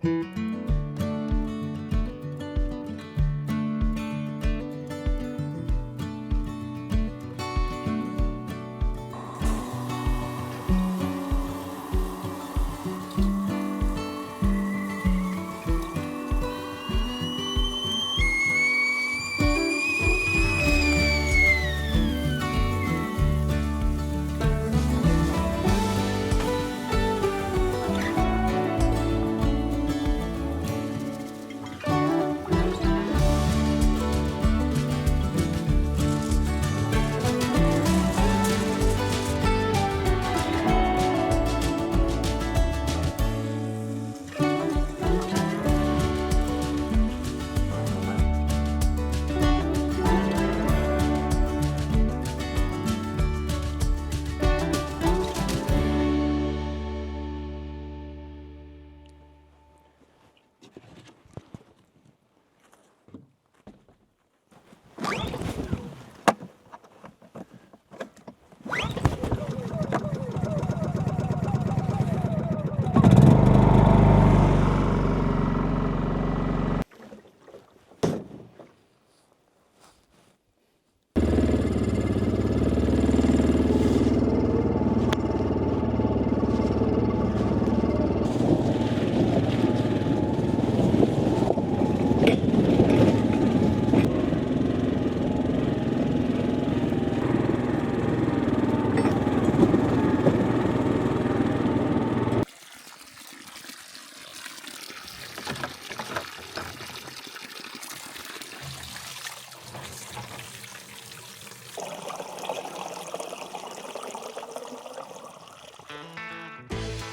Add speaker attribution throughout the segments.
Speaker 1: Hey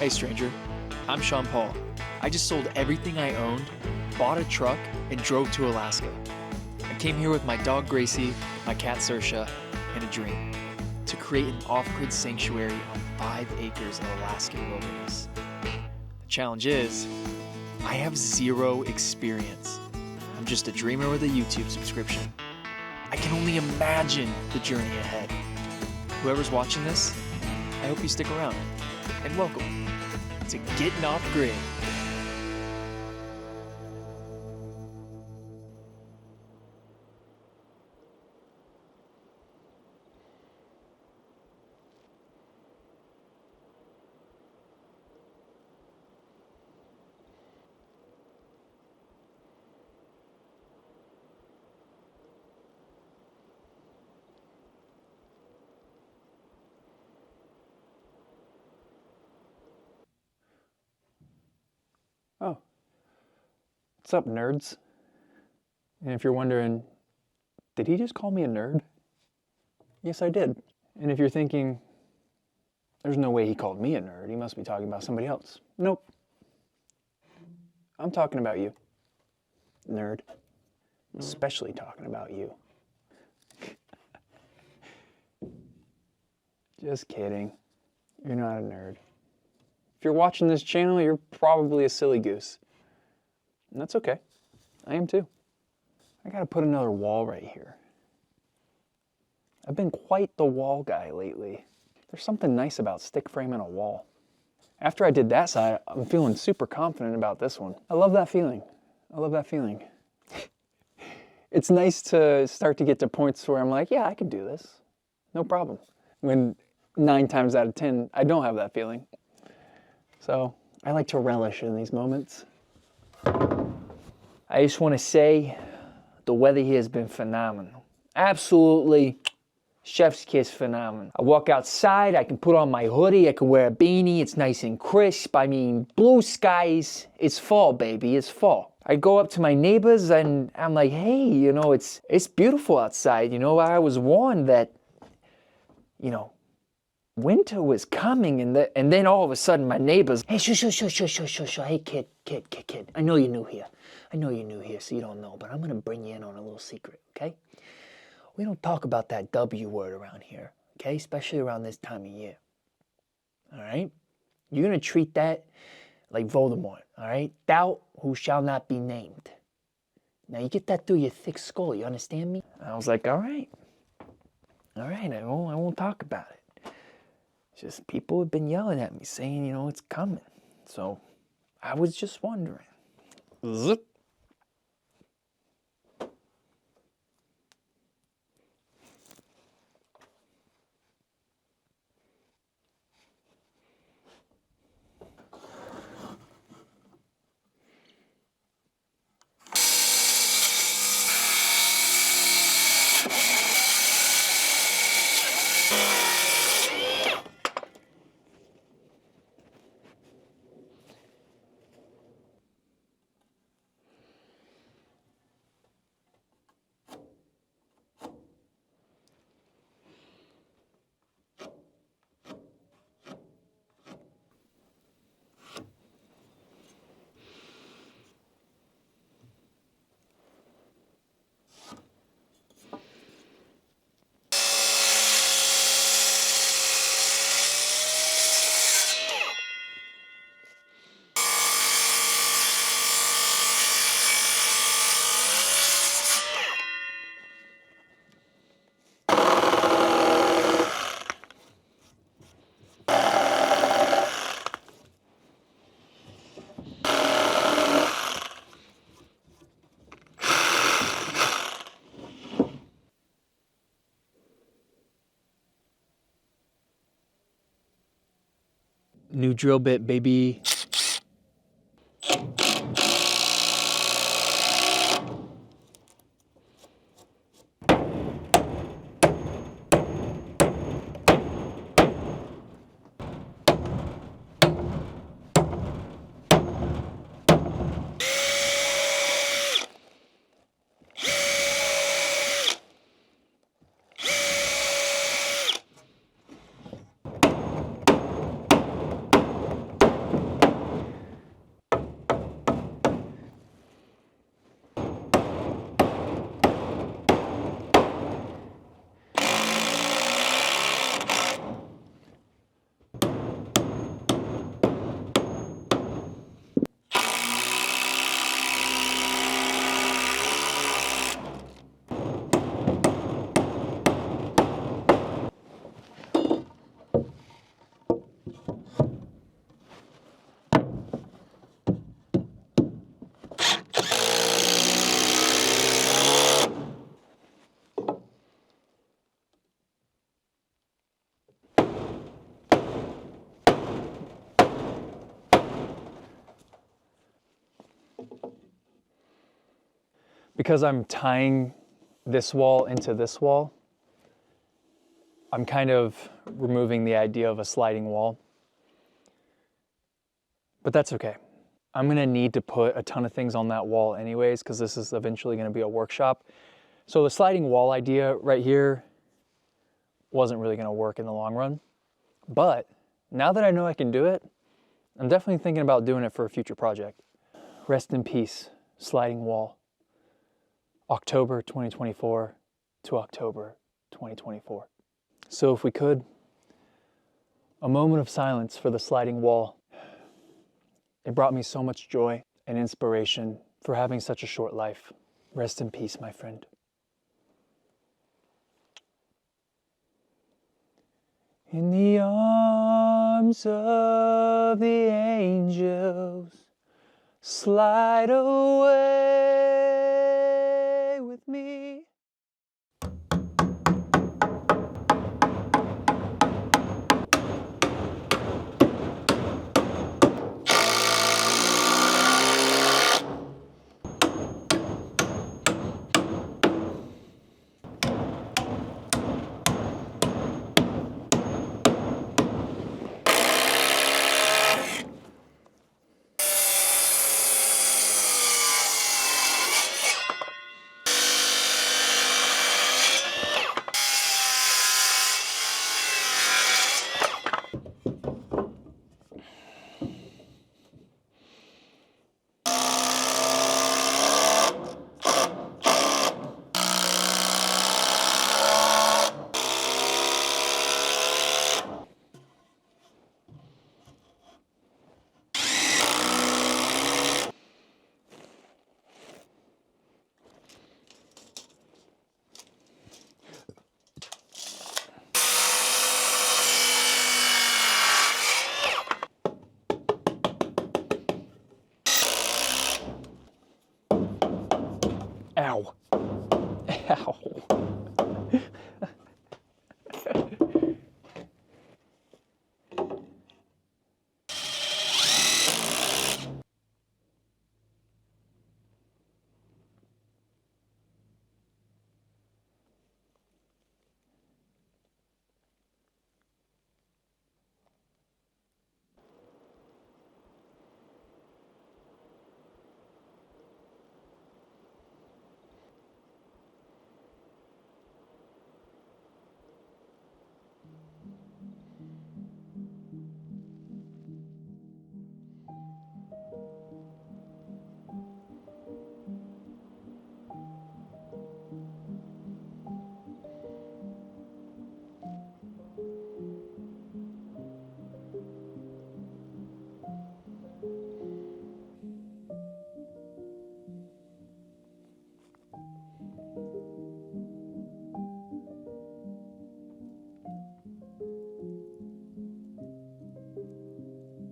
Speaker 1: stranger, I'm Sean Paul. I just sold everything I owned, bought a truck, and drove to Alaska. I came here with my dog Gracie, my cat Saoirse, and a dream to create an off-grid sanctuary on 5 acres of Alaskan wilderness. The challenge is, I have 0 experience. I'm just a dreamer with a YouTube subscription. I can only imagine the journey ahead. Whoever's watching this, I hope you stick around. And welcome to Gettin Off Grid.
Speaker 2: Oh, what's up, nerds? And if you're wondering, did he just call me a nerd? Yes, I did. And if you're thinking, there's no way he called me a nerd, he must be talking about somebody else. Nope. I'm talking about you, nerd. Especially talking about you. Just kidding. You're not a nerd. If you're watching this channel, you're probably a silly goose. And that's okay. I am too. I gotta put another wall right here. I've been quite the wall guy lately. There's something nice about stick framing a wall. After I did that side, I'm feeling super confident about this one. I love that feeling. I love that feeling. It's nice to start to get to points where I'm like, yeah, I can do this. No problem. When 9 times out of 10, I don't have that feeling. So I like to relish in these moments. I just want to say the weather here has been phenomenal. Absolutely chef's kiss phenomenal. I walk outside, I can put on my hoodie, I can wear a beanie, it's nice and crisp. I mean, blue skies, it's fall, baby, it's fall. I go up to my neighbors and I'm like, hey, you know, it's beautiful outside. You know, I was warned that, you know, winter was coming, and then all of a sudden my neighbors, hey, shush, hey, kid, I know you're new here, so you don't know, but I'm gonna bring you in on a little secret, okay? We don't talk about that W word around here, okay? Especially around this time of year, all right? You're gonna treat that like Voldemort, all right? Thou who shall not be named. Now you get that through your thick skull, you understand me? I was like, all right, I won't talk about it. Just people have been yelling at me saying, you know, it's coming. So I was just wondering, Zip. New drill bit, baby. Because I'm tying this wall into this wall, I'm kind of removing the idea of a sliding wall. But that's okay. I'm gonna need to put a ton of things on that wall anyways, because this is eventually gonna be a workshop. So the sliding wall idea right here wasn't really gonna work in the long run. But now that I know I can do it, I'm definitely thinking about doing it for a future project. Rest in peace, sliding wall. October 2024 to October 2024. So if we could, a moment of silence for the sliding wall. It brought me so much joy and inspiration for having such a short life. Rest in peace, my friend. In the arms of the angels, slide away with me. Ow. Ow.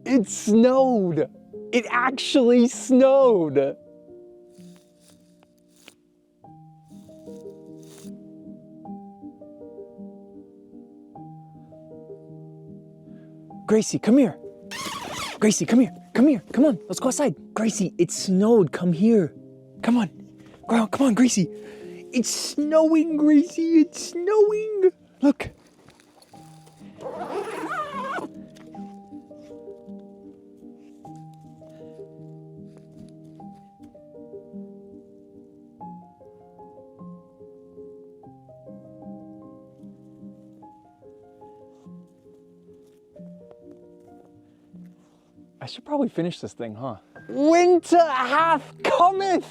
Speaker 2: It snowed. It actually snowed. Gracie, come here. Gracie, come here. Come here. Come on. Let's go outside. Gracie, it snowed. Come here. Come on. Come on, Gracie. It's snowing, Gracie. It's snowing. Look. I should probably finish this thing, huh? Winter hath cometh!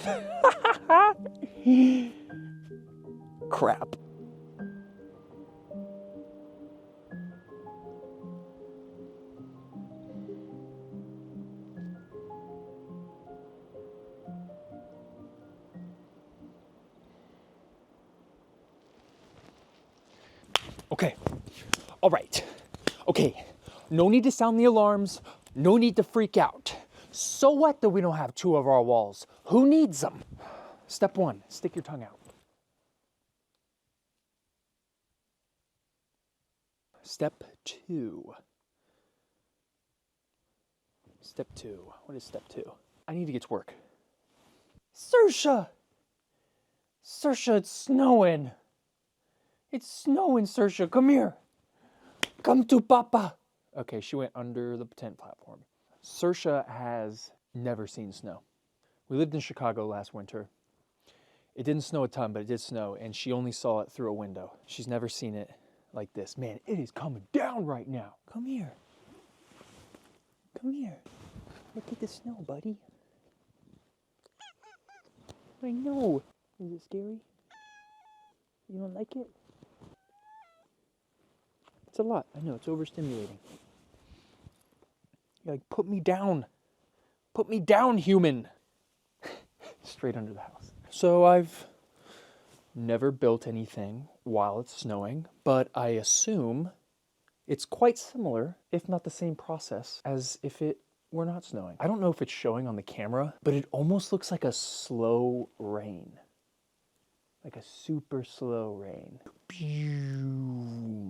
Speaker 2: Crap. Okay. All right. Okay. No need to sound the alarms. No need to freak out. So what that we don't have two of our walls? Who needs them? Step one, stick your tongue out. Step two. Step two. What is step two? I need to get to work. Saoirse! Saoirse, it's snowing. It's snowing, Saoirse. Come here. Come to Papa. Okay, she went under the tent platform. Saoirse has never seen snow. We lived in Chicago last winter. It didn't snow a ton, but it did snow, and she only saw it through a window. She's never seen it like this. Man, it is coming down right now. Come here. Come here. Look at the snow, buddy. I know. Is it scary? You don't like it? It's a lot. I know, it's overstimulating. You're like, put me down. Put me down, human. Straight under the house. So I've never built anything while it's snowing, but I assume it's quite similar, if not the same process, as if it were not snowing. I don't know if it's showing on the camera, but it almost looks like a slow rain. Like a super slow rain.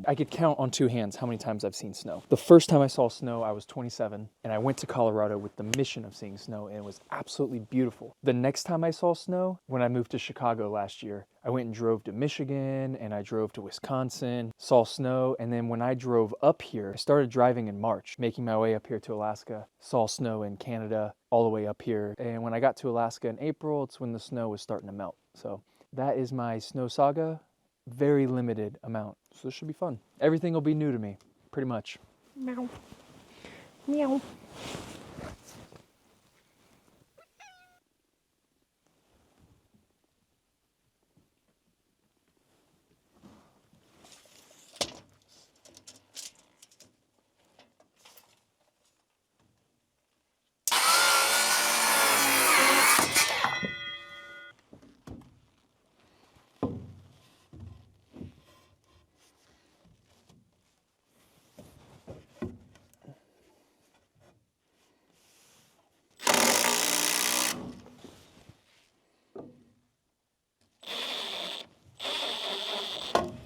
Speaker 2: I could count on two hands how many times I've seen snow. The first time I saw snow, I was 27, and I went to Colorado with the mission of seeing snow, and it was absolutely beautiful. The next time I saw snow, when I moved to Chicago last year, I went and drove to Michigan, and I drove to Wisconsin, saw snow, and then when I drove up here, I started driving in March, making my way up here to Alaska, saw snow in Canada, all the way up here, and when I got to Alaska in April, it's when the snow was starting to melt. So that is my snow saga. Very limited amount, so this should be fun. Everything will be new to me, pretty much. Meow. Meow.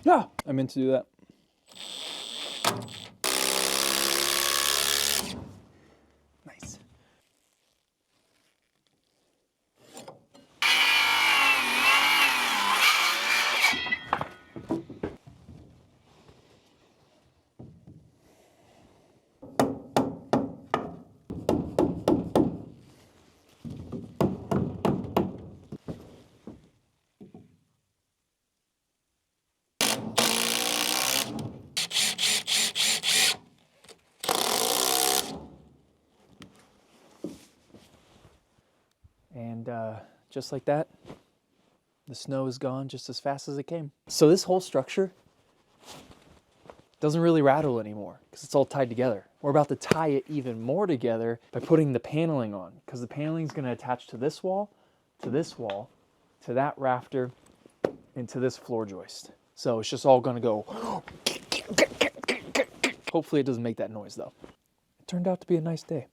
Speaker 3: Yeah, I meant to do that.
Speaker 1: Nice. And just like that, the snow is gone just as fast as it came. So this whole structure doesn't really rattle anymore because it's all tied together. We're about to tie it even more together by putting the paneling on, because the paneling is going to attach to this wall, to this wall, to that rafter, and to this floor joist. So it's just all going to go. Hopefully it doesn't make that noise though. It turned out to be a nice day.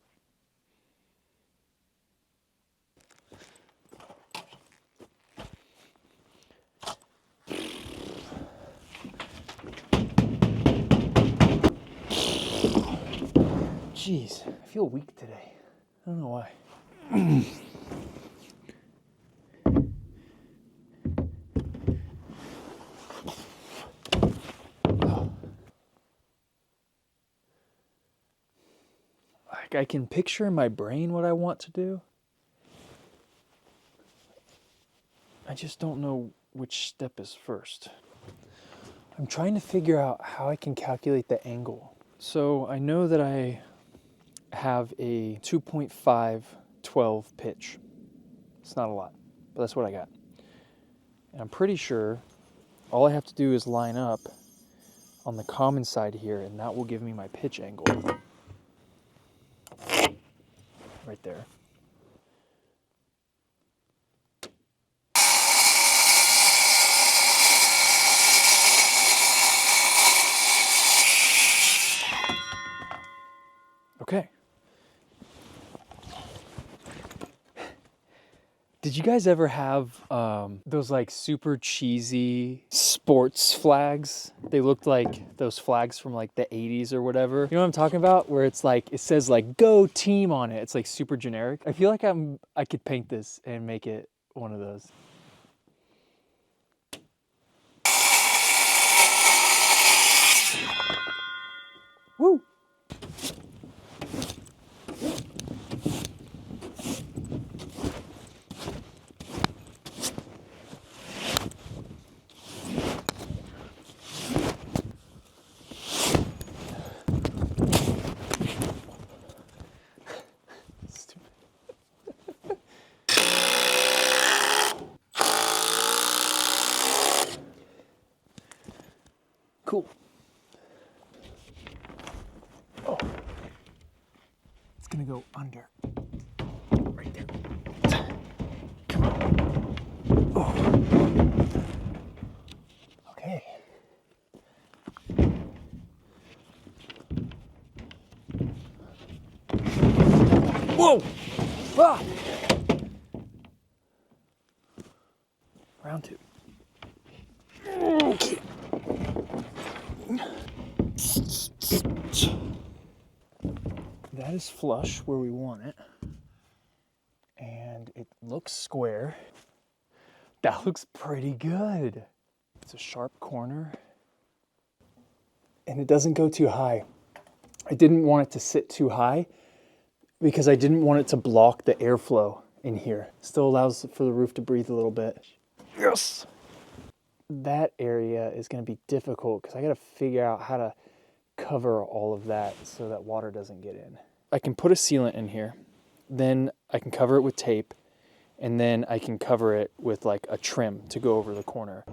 Speaker 1: Jeez, I feel weak today. I don't know why. Like, I can picture in my brain what I want to do. I just don't know which step is first. I'm trying to figure out how I can calculate the angle. So I know that I have a 2.5 12 pitch. It's not a lot, but that's what I got. And I'm pretty sure all I have to do is line up on the common side here, and that will give me my pitch angle. Right there. Okay. Did you guys ever have those like super cheesy sports flags? They looked like those flags from like the 80s or whatever. You know what I'm talking about? Where it's like, it says like "Go Team" on it. It's like super generic. I feel like I could paint this and make it one of those. Woo! Cool. Oh. It's gonna go under. Right there. Come on. Oh. Okay. Whoa! Ah! Round two. Okay. That is flush where we want it. And it looks square. That looks pretty good. It's a sharp corner. And it doesn't go too high. I didn't want it to sit too high because I didn't want it to block the airflow in here. Still allows for the roof to breathe a little bit. Yes! That area is going to be difficult because I got to figure out how to cover all of that so that water doesn't get in. I can put a sealant in here, then I can cover it with tape, and then I can cover it with like a trim to go over the corner.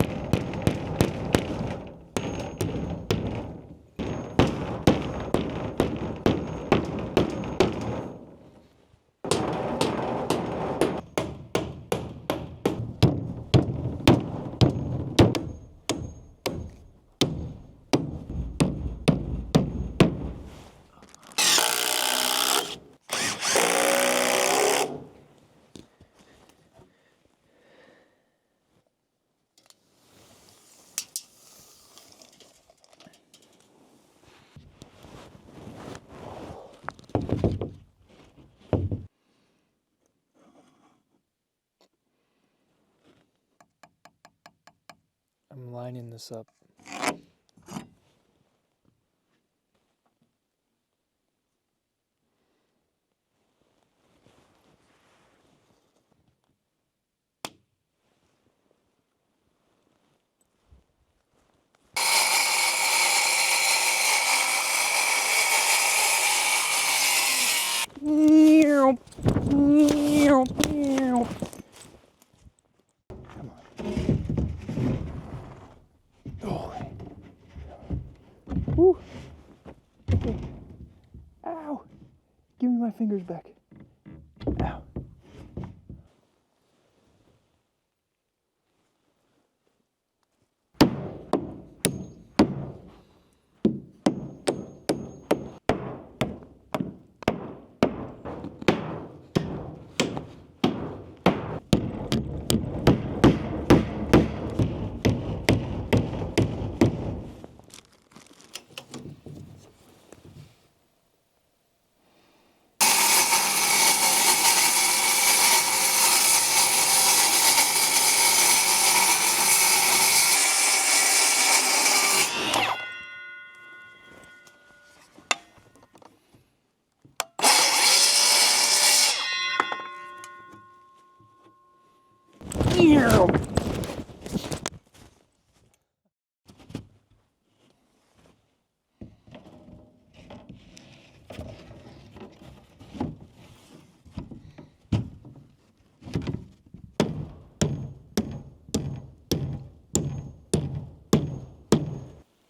Speaker 1: I'm lining this up. Come on. Oh. Woo. Okay. Ow. Give me my fingers back. Ow.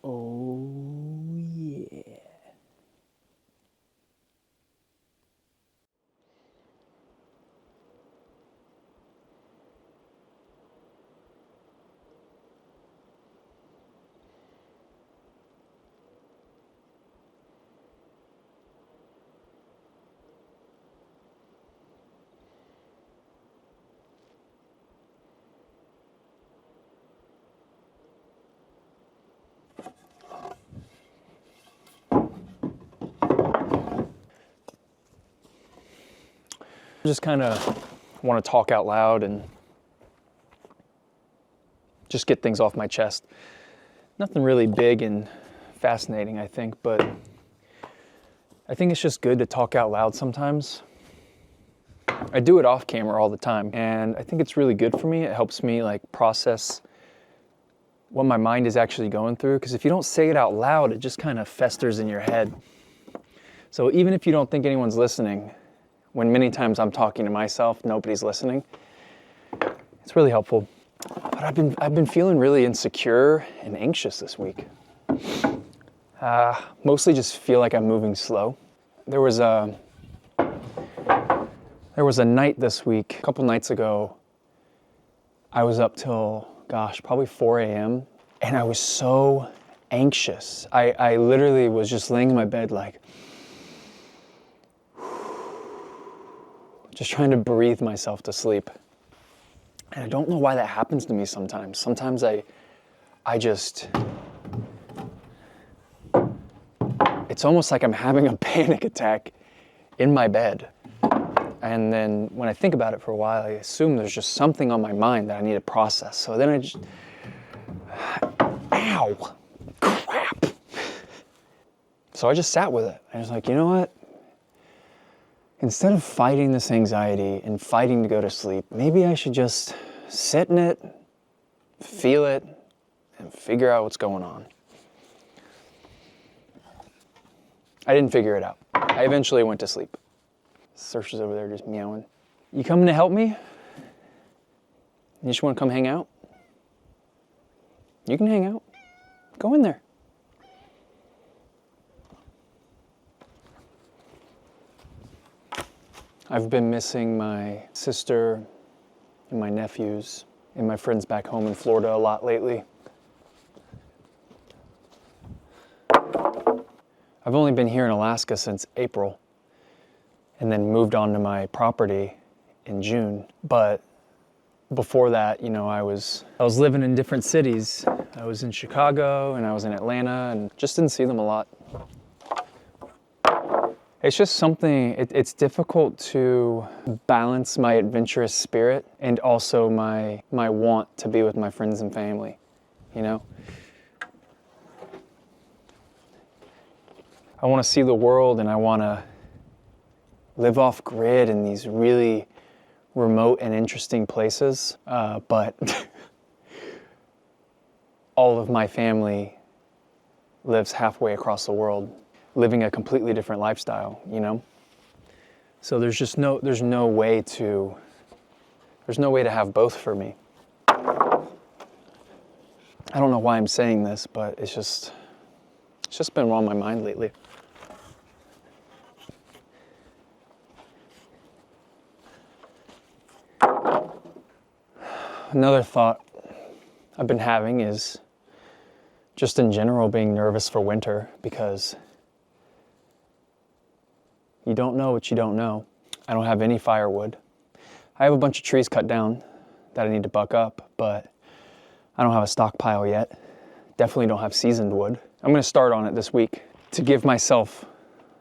Speaker 1: Oh, yeah. Just kind of want to talk out loud and just get things off my chest. Nothing really big and fascinating, I think, but I think it's just good to talk out loud sometimes. I do it off camera all the time, and I think it's really good for me. It helps me like process what my mind is actually going through, because if you don't say it out loud, it just kind of festers in your head. So even if you don't think anyone's listening, when many times I'm talking to myself, nobody's listening, it's really helpful. But I've been feeling really insecure and anxious this week. Mostly just feel like I'm moving slow. There was a night this week, a couple nights ago, I was up till, probably 4 a.m. and I was so anxious. I literally was just laying in my bed like, just trying to breathe myself to sleep. And I don't know why that happens to me sometimes. Sometimes I just, it's almost like I'm having a panic attack in my bed. And then when I think about it for a while, I assume there's just something on my mind that I need to process. So then I just, ow, crap. So I just sat with it. I was like, you know what? Instead of fighting this anxiety and fighting to go to sleep, maybe I should just sit in it, feel it, and figure out what's going on. I didn't figure it out. I eventually went to sleep. Saoirse's over there just meowing. You coming to help me? You just want to come hang out? You can hang out. Go in there. I've been missing my sister and my nephews and my friends back home in Florida a lot lately. I've only been here in Alaska since April and then moved on to my property in June. But before that, you know, I was living in different cities. I was in Chicago and I was in Atlanta and just didn't see them a lot. It's just something, it's difficult to balance my adventurous spirit and also my want to be with my friends and family.
Speaker 3: you know? I want to see the world, and I want to live off grid in these really remote and interesting places, but all of my family lives halfway across the world, living a completely different lifestyle, you know? So there's no way to have both for me. I don't know why I'm saying this, but it's just been on my mind lately. Another thought I've been having is just in general being nervous for winter, because you don't know what you don't know. I don't have any firewood. I have a bunch of trees cut down that I need to buck up, but I don't have a stockpile yet. Definitely don't have seasoned wood. I'm gonna start on it this week. To give myself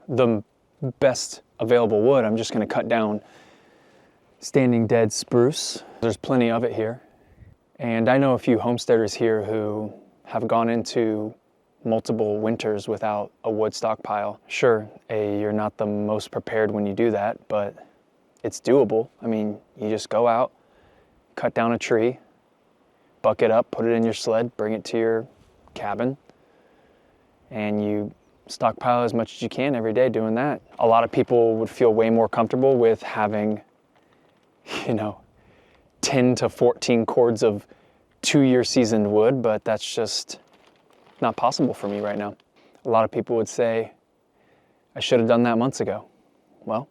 Speaker 3: the best available wood, I'm just gonna cut down standing dead spruce. There's plenty of it here. And I know a few homesteaders here who have gone into multiple winters without a wood stockpile. Sure, you're not the most prepared when you do that, but it's doable. I mean, you just go out, cut down a tree, buck it up, put it in your sled, bring it to your cabin, and you stockpile as much as you can every day doing that. A lot of people would feel way more comfortable with having, 10 to 14 cords of 2-year seasoned wood, but that's just not possible for me right now. A lot of people would say, I should have done that months ago. Well,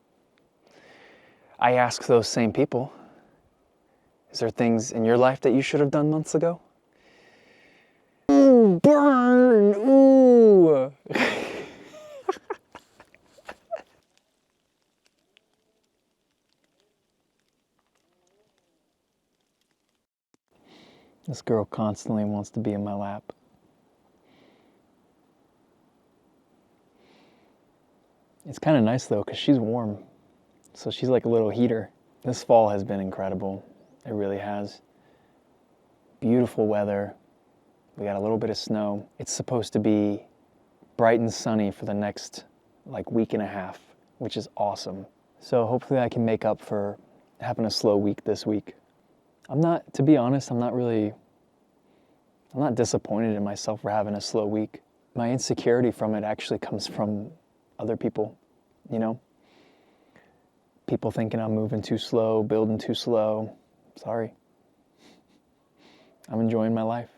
Speaker 3: I ask those same people, is there things in your life that you should have done months ago? Ooh, burn, ooh. This girl constantly wants to be in my lap. It's kind of nice though, because she's warm. So she's like a little heater. This fall has been incredible. It really has. Beautiful weather. We got a little bit of snow. It's supposed to be bright and sunny for the next week and a half, which is awesome. So hopefully I can make up for having a slow week this week. To be honest, I'm not disappointed in myself for having a slow week. My insecurity from it actually comes from other people, People thinking I'm moving too slow, building too slow. Sorry. I'm enjoying my life.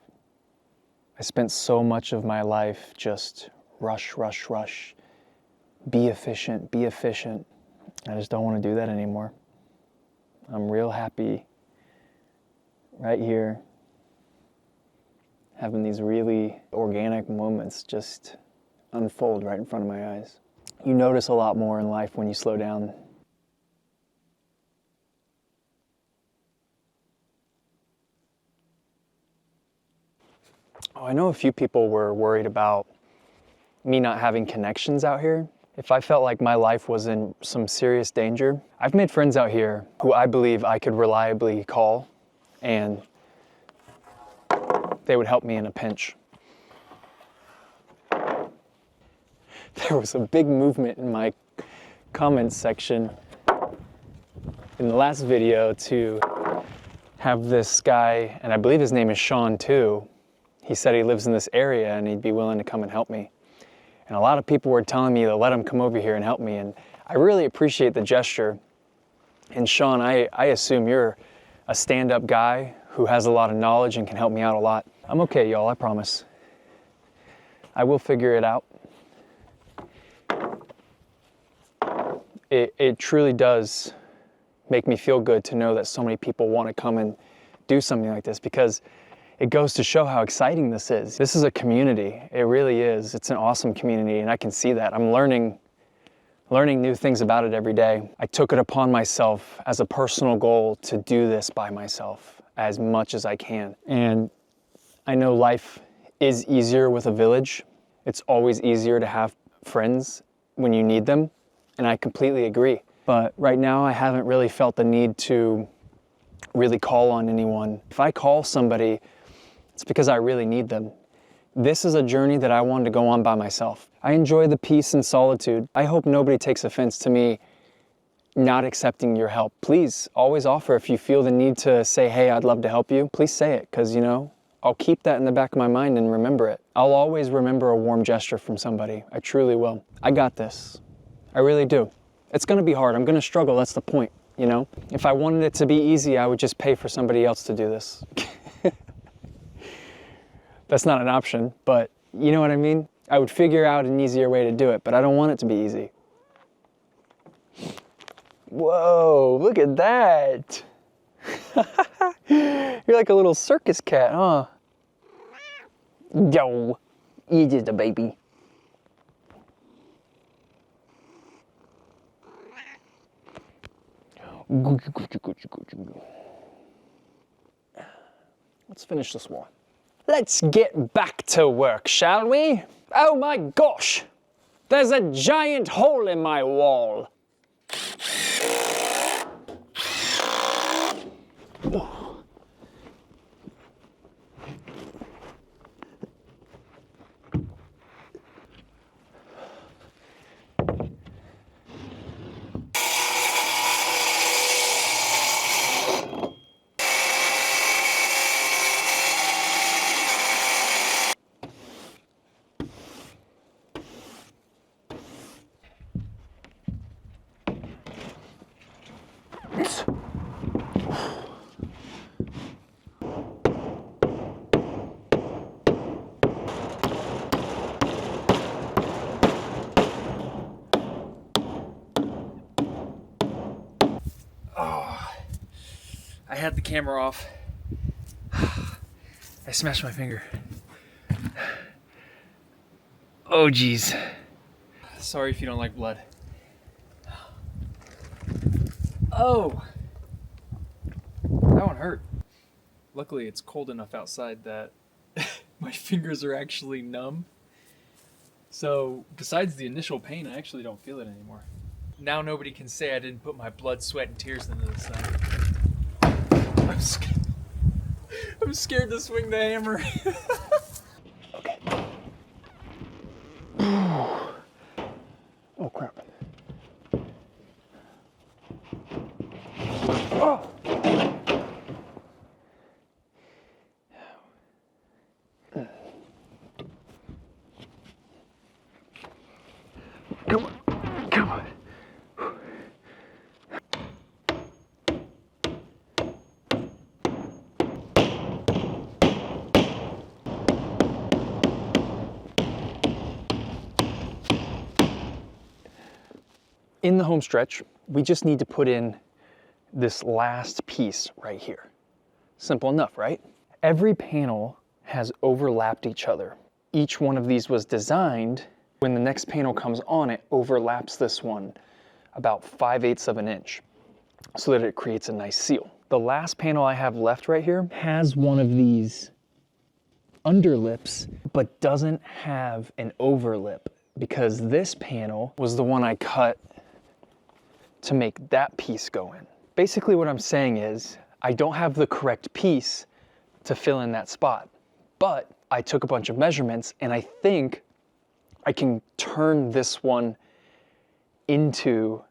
Speaker 3: I spent so much of my life just rush, rush, rush. Be efficient, be efficient. I just don't want to do that anymore. I'm real happy right here, having these really organic moments just unfold right in front of my eyes. You notice a lot more in life when you slow down. Oh, I know a few people were worried about me not having connections out here. If I felt like my life was in some serious danger, I've made friends out here who I believe I could reliably call, and they would help me in a pinch. There was a big movement in my comments section in the last video to have this guy, and I believe his name is Sean too. He said he lives in this area and he'd be willing to come and help me. And a lot of people were telling me to let him come over here and help me, and I really appreciate the gesture. And Sean, I assume you're a stand-up guy who has a lot of knowledge and can help me out a lot. I'm okay, y'all, I promise. I will figure it out. It truly does make me feel good to know that so many people want to come and do something like this, because it goes to show how exciting this is. This is a community. It really is. It's an awesome community, and I can see that. I'm learning new things about it every day. I took it upon myself as a personal goal to do this by myself as much as I can. And I know life is easier with a village. It's always easier to have friends when you need them, and I completely agree. But right now, I haven't really felt the need to really call on anyone. If I call somebody, It's because I really need them. This is a journey that I wanted to go on by myself. I enjoy the peace and solitude. I hope nobody takes offense to me not accepting your help. Please always offer if you feel the need to say, hey, I'd love to help you. Please say it, because you know, I'll keep that in the back of my mind and remember it. I'll always remember a warm gesture from somebody. I truly will. I got this. I really do. It's gonna be hard. I'm gonna struggle. That's the point, you know? If I wanted it to be easy, I would just pay for somebody else to do this. That's not an option, but you know what I mean? I would figure out an easier way to do it, but I don't want it to be easy. Whoa, look at that. You're like a little circus cat, huh? Yo, you just a baby. Let's finish this one. Let's get back to work, shall we? Oh my gosh! There's a giant hole in my wall.
Speaker 1: I had the camera off. I smashed my finger. Oh geez. Sorry if you don't like blood. Oh! That one hurt. Luckily it's cold enough outside that my fingers are actually numb. So besides the initial pain, I actually don't feel it anymore. Now nobody can say I didn't put my blood, sweat, and tears into this thing. I'm scared to swing the hammer.
Speaker 3: Okay. Oh crap. Oh! Come on, come on. In the home stretch, we just need to put in this last piece right here. Simple enough, right? Every panel has overlapped each other. Each one of these was designed when the next panel comes on, it overlaps this one about 5/8 of an inch so that it creates a nice seal. The last panel I have left right here has one of these underlips, but doesn't have an overlip because this panel was the one I cut to make that piece go in. Basically what I'm saying is I don't have the correct piece to fill in that spot, but I took a bunch of measurements and I think I can turn this one into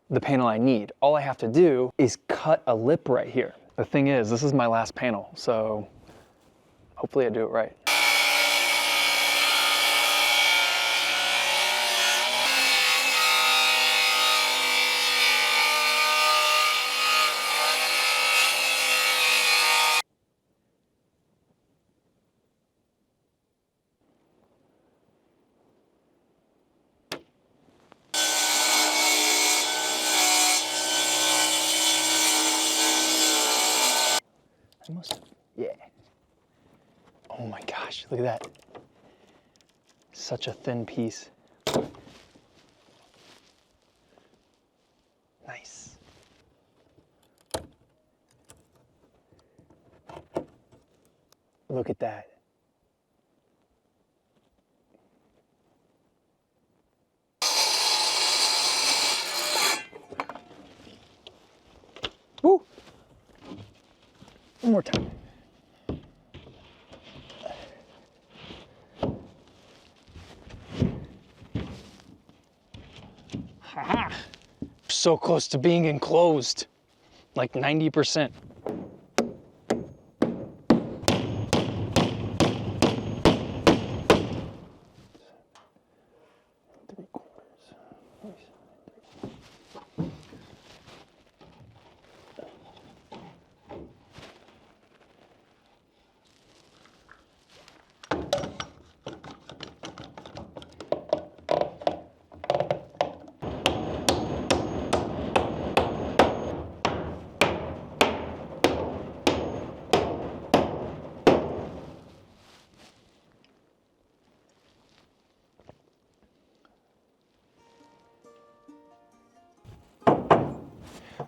Speaker 3: the panel I need. All I have to do is cut a lip right here. The thing is, this is my last panel, so hopefully I do it right. I must have, yeah. Oh my gosh, look at that. Such a thin piece. Nice. Look at that. Woo! One more time. so close to being enclosed, like 90%.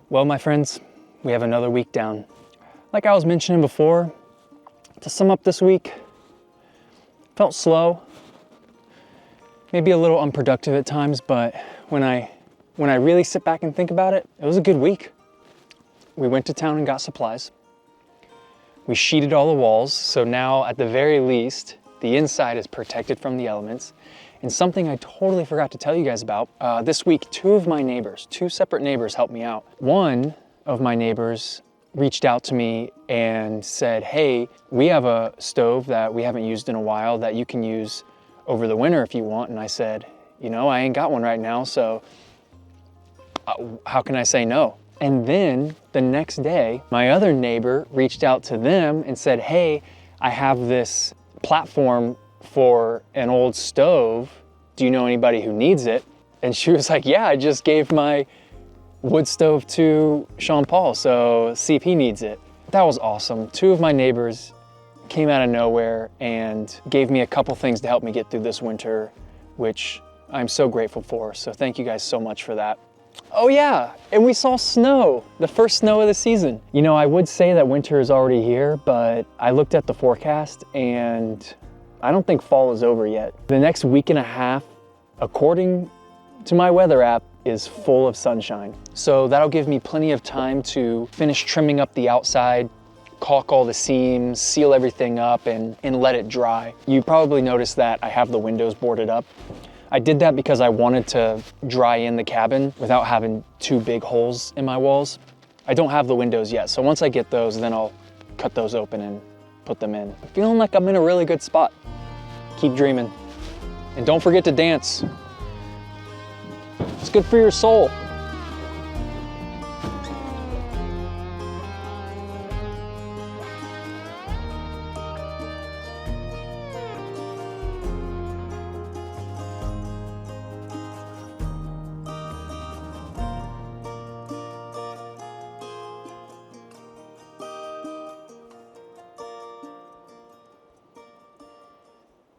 Speaker 3: Well, my friends, we have another week down. Like I was mentioning before, to sum up this week, felt slow, maybe a little unproductive at times, but when I really sit back and think about it, it was a good week. We went to town and got supplies. We sheeted all the walls, so now at the very least, the inside is protected from the elements. And something I totally forgot to tell you guys about, this week, two separate neighbors helped me out. One of my neighbors reached out to me and said, hey, we have a stove that we haven't used in a while that you can use over the winter if you want. And I said, you know, I ain't got one right now, so how can I say no? And then the next day, my other neighbor reached out to them and said, hey, I have this platform for an old stove. Do you know anybody who needs it? And she was like, yeah, I just gave my wood stove to Sean Paul, so see if he needs it. That was awesome. Two of my neighbors came out of nowhere and gave me a couple things to help me get through this winter, which I'm so grateful for. So thank you guys so much for that. Oh yeah, and we saw snow, the first snow of the season. You know, I would say that winter is already here, but I looked at the forecast and I don't think fall is over yet. The next week and a half, according to my weather app, is full of sunshine. So that'll give me plenty of time to finish trimming up the outside, caulk all the seams, seal everything up, and let it dry. You probably noticed that I have the windows boarded up. I did that because I wanted to dry in the cabin without having two big holes in my walls. I don't have the windows yet, so once I get those, then I'll cut those open and put them in. I'm feeling like I'm in a really good spot. Keep dreaming. And don't forget to dance. It's good for your soul.